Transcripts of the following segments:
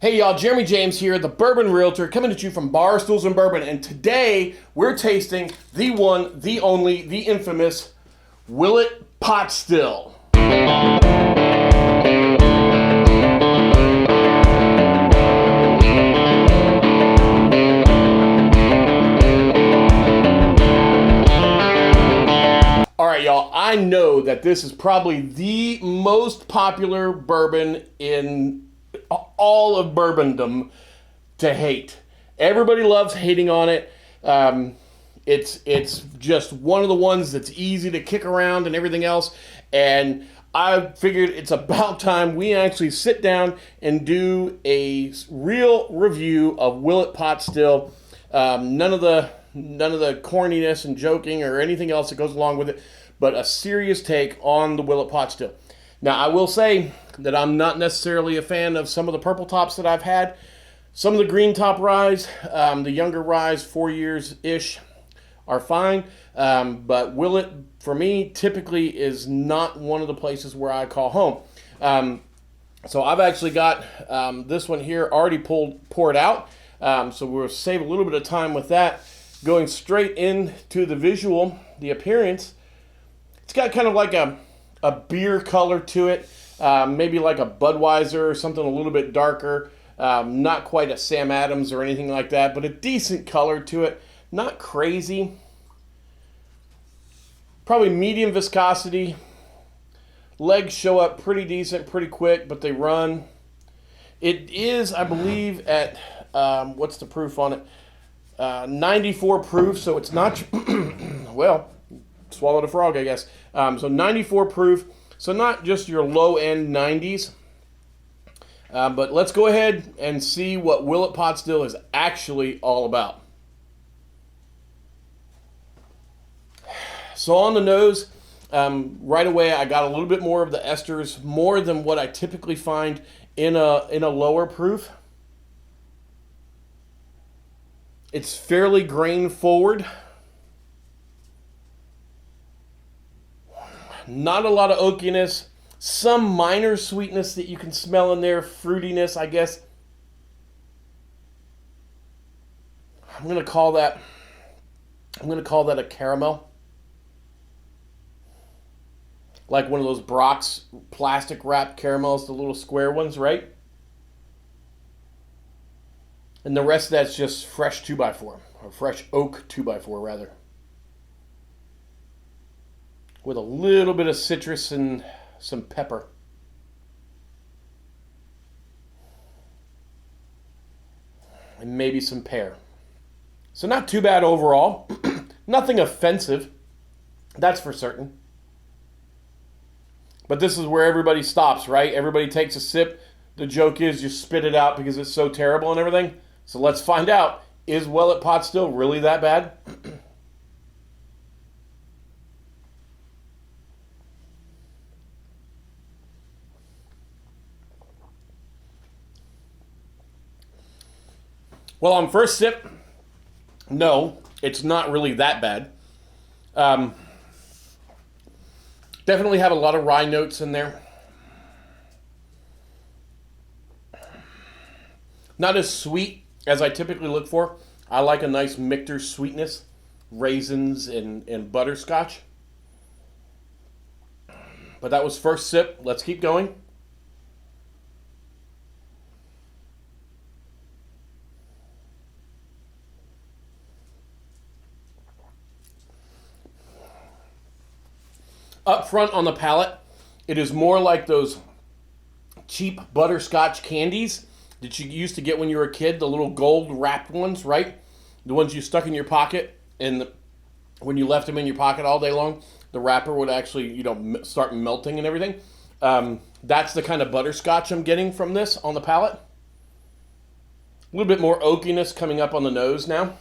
Hey y'all, Jeremy James here, the Bourbon Realtor, coming at you from Barstools Bourbon, and today we're tasting the one, the only, the infamous Willett Pot Still. All right, y'all, I know that this is probably the most popular bourbon in all of bourbondom to hate. Everybody loves hating on it. It's just one of the ones that's easy to kick around and everything else. And I figured it's about time we actually sit down and do a real review of Willett Pot Still. None of the corniness and joking or anything else that goes along with it, but a serious take on the Willett Pot Still. Now, I will say that I'm not necessarily a fan of some of the purple tops that I've had. Some of the green top ryes, the younger ryes, 4 years-ish, are fine. But Willett, for me, typically is not one of the places where I call home. So I've actually got this one here already poured out. So we'll save a little bit of time with that. Going straight into the visual, the appearance, it's got kind of like a beer color to it, maybe like a Budweiser or something a little bit darker, not quite a Sam Adams or anything like that, but a decent color to it, not crazy, probably medium viscosity. Legs show up pretty decent, pretty quick, but they run. It is, I believe, at, what's the proof on it? 94 proof, so it's not, well, swallowed a frog, I guess. So 94 proof, so not just your low-end 90s. But let's go ahead and see what Willett Pot Still is actually all about. So on the nose, right away I got a little bit more of the esters, more than what I typically find in a lower proof. It's fairly grain forward. Not a lot of oakiness. Some minor sweetness that you can smell in there. Fruitiness, I guess. I'm going to call that a caramel. Like one of those Brock's plastic wrapped caramels, the little square ones, right? And the rest of that's just fresh 2x4, or fresh oak 2x4 rather. With a little bit of citrus and some pepper. And maybe some pear. So not too bad overall. Nothing offensive, that's for certain. But this is where everybody stops, right? Everybody takes a sip. The joke is you spit it out because it's so terrible and everything. So let's find out, is Willett Pot Still really that bad? Well, on first sip, no, it's not really that bad. Definitely have a lot of rye notes in there. Not as sweet as I typically look for. I like a nice Michter sweetness, raisins and butterscotch. But that was first sip. Let's keep going. Up front on the palate, it is more like those cheap butterscotch candies that you used to get when you were a kid, the little gold wrapped ones, right? The ones you stuck in your pocket, and when you left them in your pocket all day long, the wrapper would actually, start melting and everything. That's the kind of butterscotch I'm getting from this on the palate. A little bit more oakiness coming up on the nose now.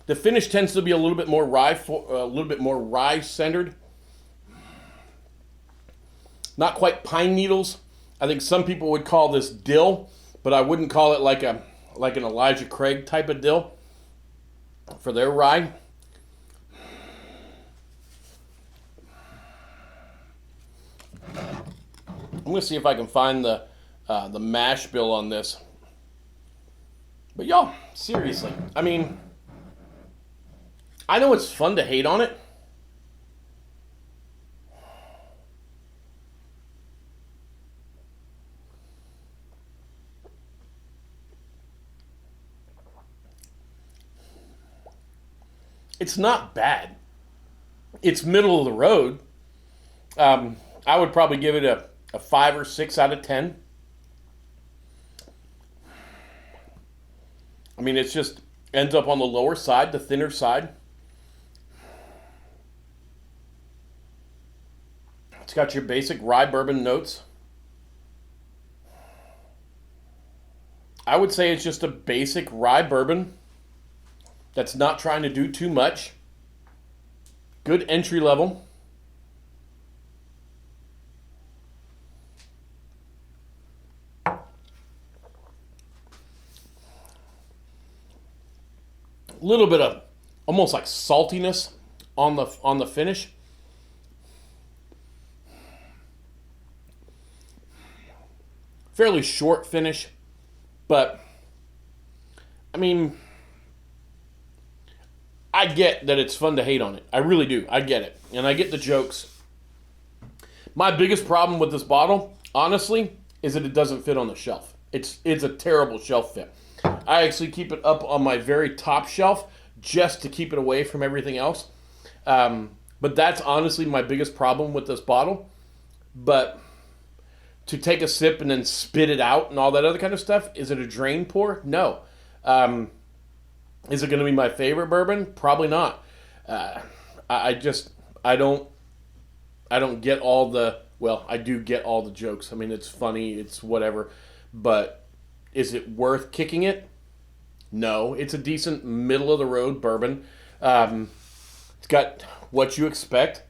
The finish tends to be a little bit more rye centered. Not quite pine needles. I think some people would call this dill, but I wouldn't call it like an Elijah Craig type of deal for their rye. I'm gonna see if I can find the mash bill on this. But y'all, seriously, I mean, I know it's fun to hate on it. It's not bad. It's middle of the road. I would probably give it a 5 or 6 out of 10. I mean, it's just ends up on the lower side, the thinner side. It's got your basic rye bourbon notes. I would say it's just a basic rye bourbon that's not trying to do too much. Good entry level. A little bit of almost like saltiness on the finish. Fairly short finish, but I mean, I get that it's fun to hate on it. I really do. I get it. And I get the jokes. My biggest problem with this bottle, honestly, is that it doesn't fit on the shelf. It's a terrible shelf fit. I actually keep it up on my very top shelf just to keep it away from everything else. But that's honestly my biggest problem with this bottle. But to take a sip and then spit it out and all that other kind of stuff, is it a drain pour? No. Is it going to be my favorite bourbon? Probably not. I don't get all the, well, I do get all the jokes. I mean, it's funny, it's whatever. But is it worth kicking it? No. It's a decent middle of the road bourbon. It's got what you expect,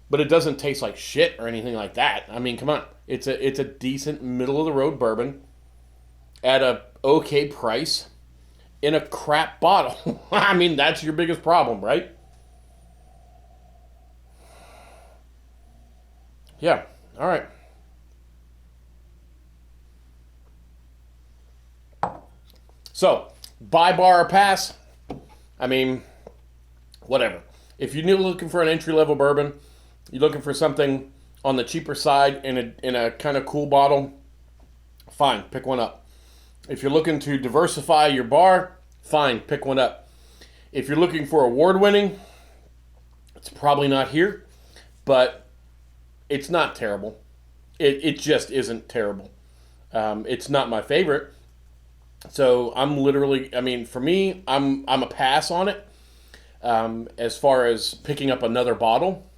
but it doesn't taste like shit or anything like that. I mean, come on. It's a decent middle of the road bourbon at a okay price in a crap bottle. I mean, that's your biggest problem, right? Yeah. All right. So, buy, bar, or pass. I mean, whatever. If you're looking for an entry-level bourbon, you're looking for something on the cheaper side in a kind of cool bottle, fine, pick one up. If you're looking to diversify your bar, fine, pick one up. If you're looking for award-winning, it's probably not here, but it's not terrible. It just isn't terrible. It's not my favorite. So I'm literally, I mean, for me, I'm a pass on it as far as picking up another bottle.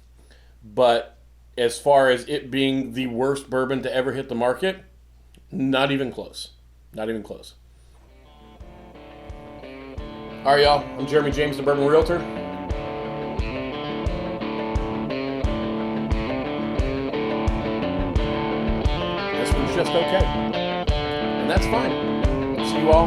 But as far as it being the worst bourbon to ever hit the market, not even close. Not even close. All right, y'all. I'm Jeremy James, the Bourbon Realtor. This one's just okay. And that's fine. See you all